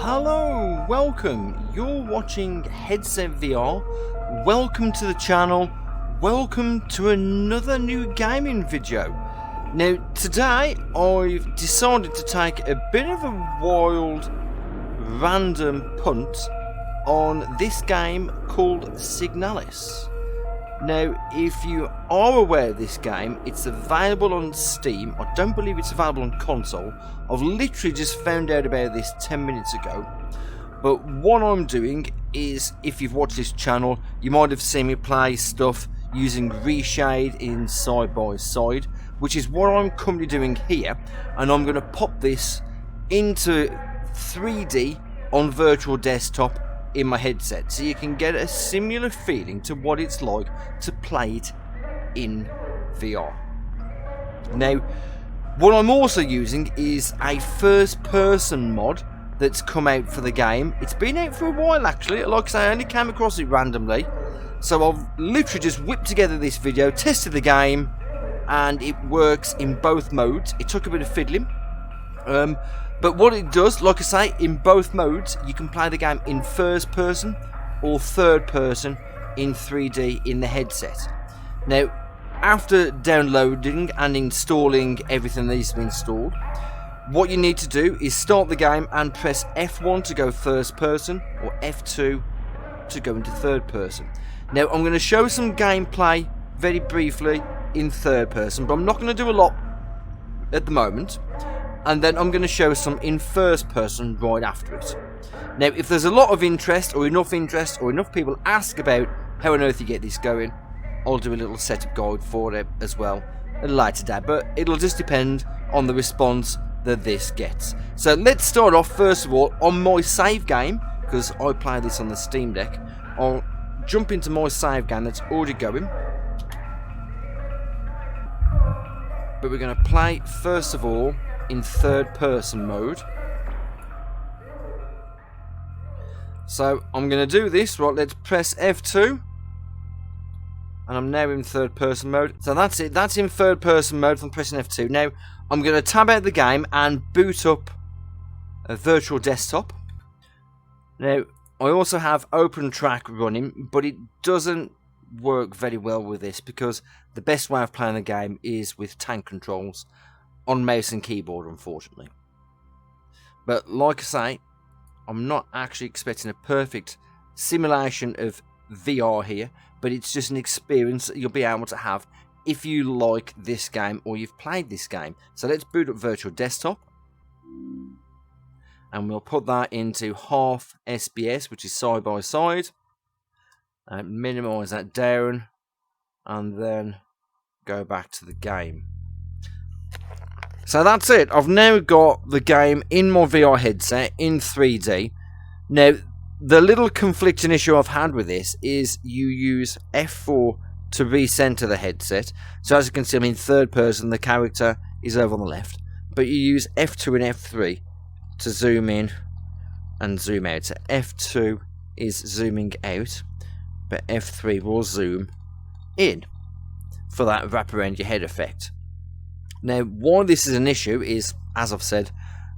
Hello, welcome. You're watching Headset VR. Welcome to the channel. Welcome to another new gaming video. Now, today I've decided to take a bit of a wild, random punt on this game called Signalis. Now, if you are aware of this game, it's available on Steam. I don't believe it's available on console. I've literally just found out about this 10 minutes ago. But what I'm doing is, if you've watched this channel, you might have seen me play stuff using reshade in side by side, which is what I'm currently doing here. And I'm going to pop this into 3D on virtual desktop in my headset, so you can get a similar feeling to what it's like to play it in VR. Now, what I'm also using is a first-person mod that's come out for the game. It's been out for a while actually. Like I say, I only came across it randomly, so I've literally just whipped together this video, tested the game, and it works in both modes. It took a bit of fiddling. But what it does, like I say, in both modes, you can play the game in first person or third person in 3D in the headset. Now, after downloading and installing everything that needs to be installed, what you need to do is start the game and press F1 to go first person or F2 to go into third person. Now, I'm going to show some gameplay very briefly in third person, but I'm not going to do a lot at the moment. And then I'm going to show some in first person right after it. Now, if there's a lot of interest or enough people ask about how on earth you get this going, I'll do a little setup guide for it as well at a later date, but it'll just depend on the response that this gets. So let's start off first of all on my save game, because I play this on the Steam Deck. I'll jump into my save game that's already going. But we're going to play first of all in third person mode. So I'm going to do this. Right, let's press F2. And I'm now in third person mode. So that's it. That's in third person mode from pressing F2. Now I'm going to tab out the game and boot up a virtual desktop. Now I also have open track running, but it doesn't work very well with this because the best way of playing the game is with tank controls on mouse and keyboard, unfortunately. But like I say, I'm not actually expecting a perfect simulation of VR here, but it's just an experience that you'll be able to have if you like this game or you've played this game. So let's boot up virtual desktop, and we'll put that into half SBS, which is side by side, and minimize that down, and then go back to the game. So that's it. I've now got the game in my VR headset in 3D. Now, the little conflicting issue I've had with this is you use F4 to recenter the headset. So as you can see, I'm in third person. The character is over on the left. But you use F2 and F3 to zoom in and zoom out. So F2 is zooming out, but F3 will zoom in for that wrap around your head effect. Now, why this is an issue is, as I've said,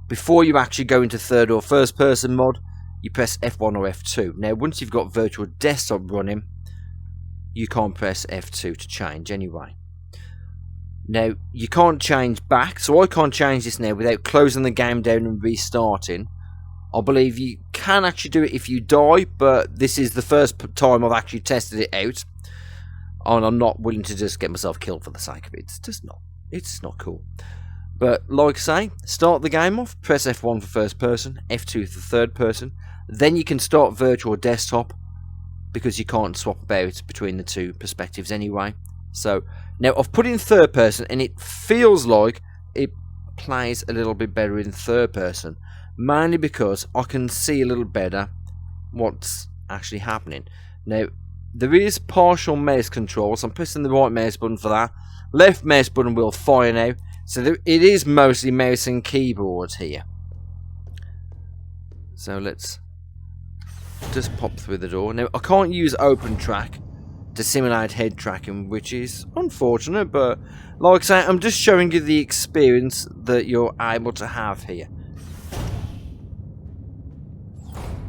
before you actually go into third or first person mod, you press F1 or F2. Now, once you've got virtual desktop running, you can't press F2 to change anyway. Now, you can't change back, so I can't change this now without closing the game down and restarting. I believe you can actually do it if you die, but this is the first time I've actually tested it out, and I'm not willing to just get myself killed for the sake of it. It's not cool. But like I say, start the game off, press F1 for first person, F2 for third person. Then you can start virtual desktop because you can't swap about between the two perspectives anyway. So now I've put in third person and it feels like it plays a little bit better in third person. Mainly because I can see a little better what's actually happening. Now, there is partial mouse control, so I'm pressing the right mouse button for that. Left mouse button will fire now. So it is mostly mouse and keyboard here. So let's just pop through the door. Now, I can't use open track to simulate head tracking, which is unfortunate, but like I say, I'm just showing you the experience that you're able to have here.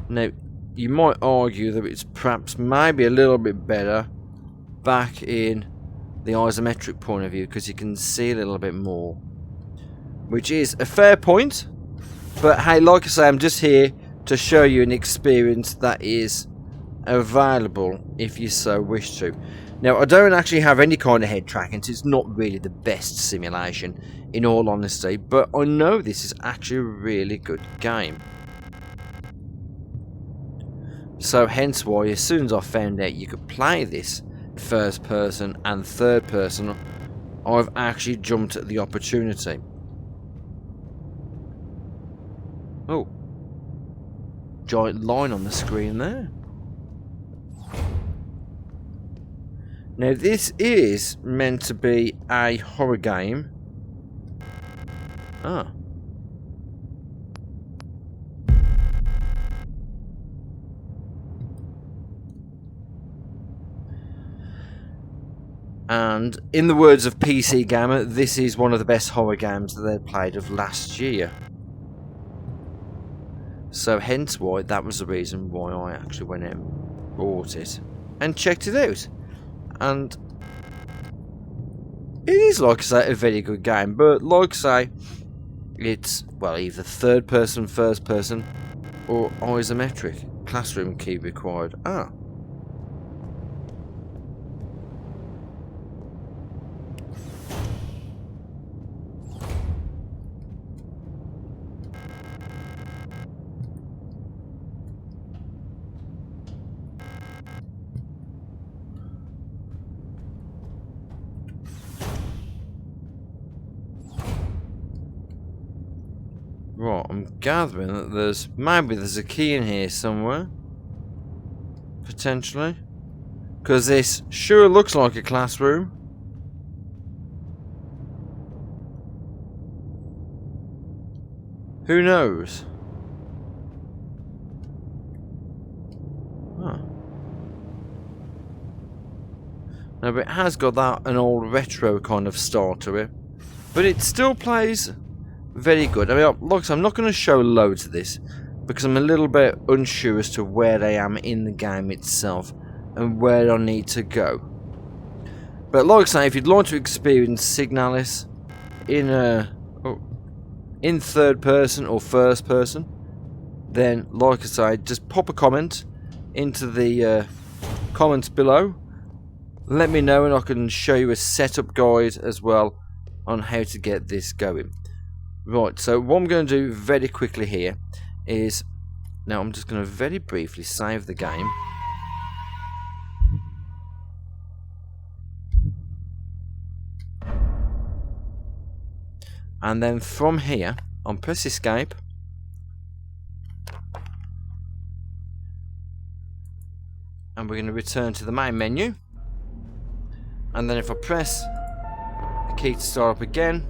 Now, you might argue that it's perhaps maybe a little bit better back in the isometric point of view, because you can see a little bit more, which is a fair point. But hey, like I say, I'm just here to show you an experience that is available if you so wish to. Now, I don't actually have any kind of head tracking, so it's not really the best simulation, in all honesty, but I know this is actually a really good game. So hence why, as soon as I found out you could play this first person and third person, I've actually jumped at the opportunity. Oh, giant line on the screen there. Now, this is meant to be a horror game. Ah. And in the words of PC Gamer, this is one of the best horror games that they played of last year. So hence why, that was the reason why I actually went out and bought it and checked it out. And it is, like I say, a very good game, but like I say, it's, well, either third person, first person, or isometric. Classroom key required. Ah. Right, I'm gathering that there's a key in here somewhere. Potentially. Because this sure looks like a classroom. Who knows? Huh. Now, but it has got an old retro kind of style to it. But it still plays very good. I mean, like I said, I'm not going to show loads of this because I'm a little bit unsure as to where I am in the game itself and where I need to go. But like I say, if you'd like to experience Signalis in third person or first person, then like I say, just pop a comment into the comments below. Let me know and I can show you a setup guide as well on how to get this going. Right, so what I'm going to do very quickly here is, now I'm just going to very briefly save the game. And then from here, I'll press escape. And we're going to return to the main menu. And then if I press the key to start up again,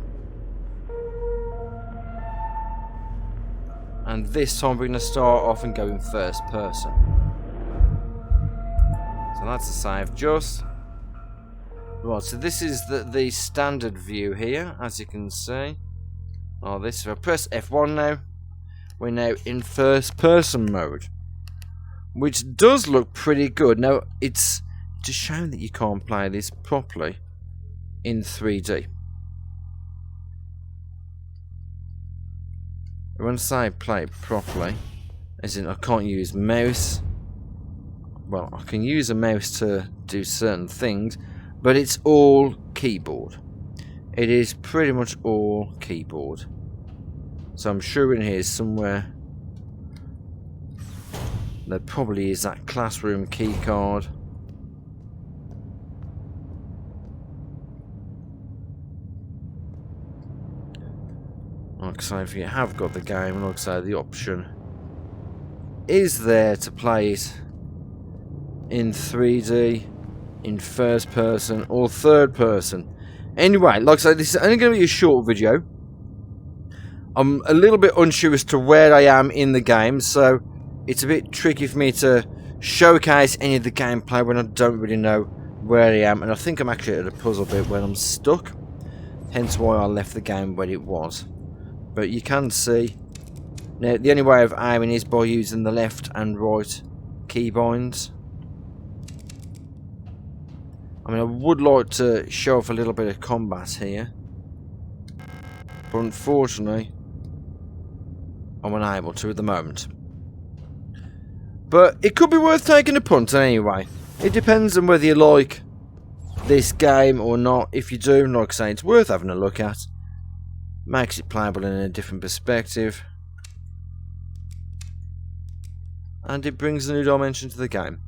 and this time we're going to start off and go in first person. So that's the save just. Right, so this is the standard view here, as you can see. Oh, this, if I press F1 now, we're now in first person mode. Which does look pretty good. Now, it's a shame that you can't play this properly in 3D. When I say play it properly, as in I can't use mouse. Well, I can use a mouse to do certain things, but it's all keyboard. It is pretty much all keyboard. So I'm sure in here somewhere there probably is that classroom key card. Like I say, if you have got the game, like I say, the option is there to play it in 3D, in first person, or third person. Anyway, like I say, this is only going to be a short video. I'm a little bit unsure as to where I am in the game, so it's a bit tricky for me to showcase any of the gameplay when I don't really know where I am. And I think I'm actually at a puzzle bit when I'm stuck, hence why I left the game where it was. But you can see Now, the only way of aiming is by using the left and right keybinds. I mean, I would like to show off a little bit of combat here, but unfortunately, I'm unable to at the moment. But it could be worth taking a punt anyway. It depends on whether you like this game or not. If you do, like I say, it's worth having a look at. Makes it playable in a different perspective. And it brings a new dimension to the game.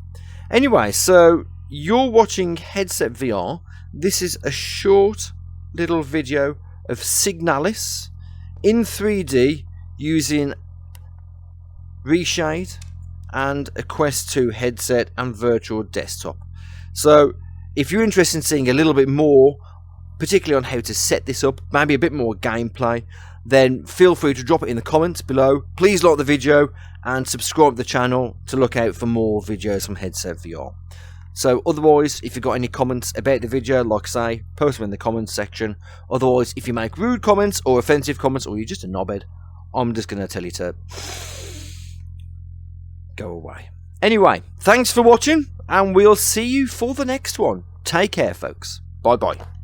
Anyway, so you're watching Headset VR. This is a short little video of Signalis in 3D using Reshade and a Quest 2 headset and virtual desktop. So if you're interested in seeing a little bit more, particularly on how to set this up, maybe a bit more gameplay, then feel free to drop it in the comments below. Please like the video and subscribe to the channel to look out for more videos from Headset VR. So otherwise, if you've got any comments about the video, like I say, post them in the comments section. Otherwise, if you make rude comments or offensive comments, or you're just a knobhead, I'm just going to tell you to go away. Anyway, thanks for watching, and we'll see you for the next one. Take care, folks. Bye-bye.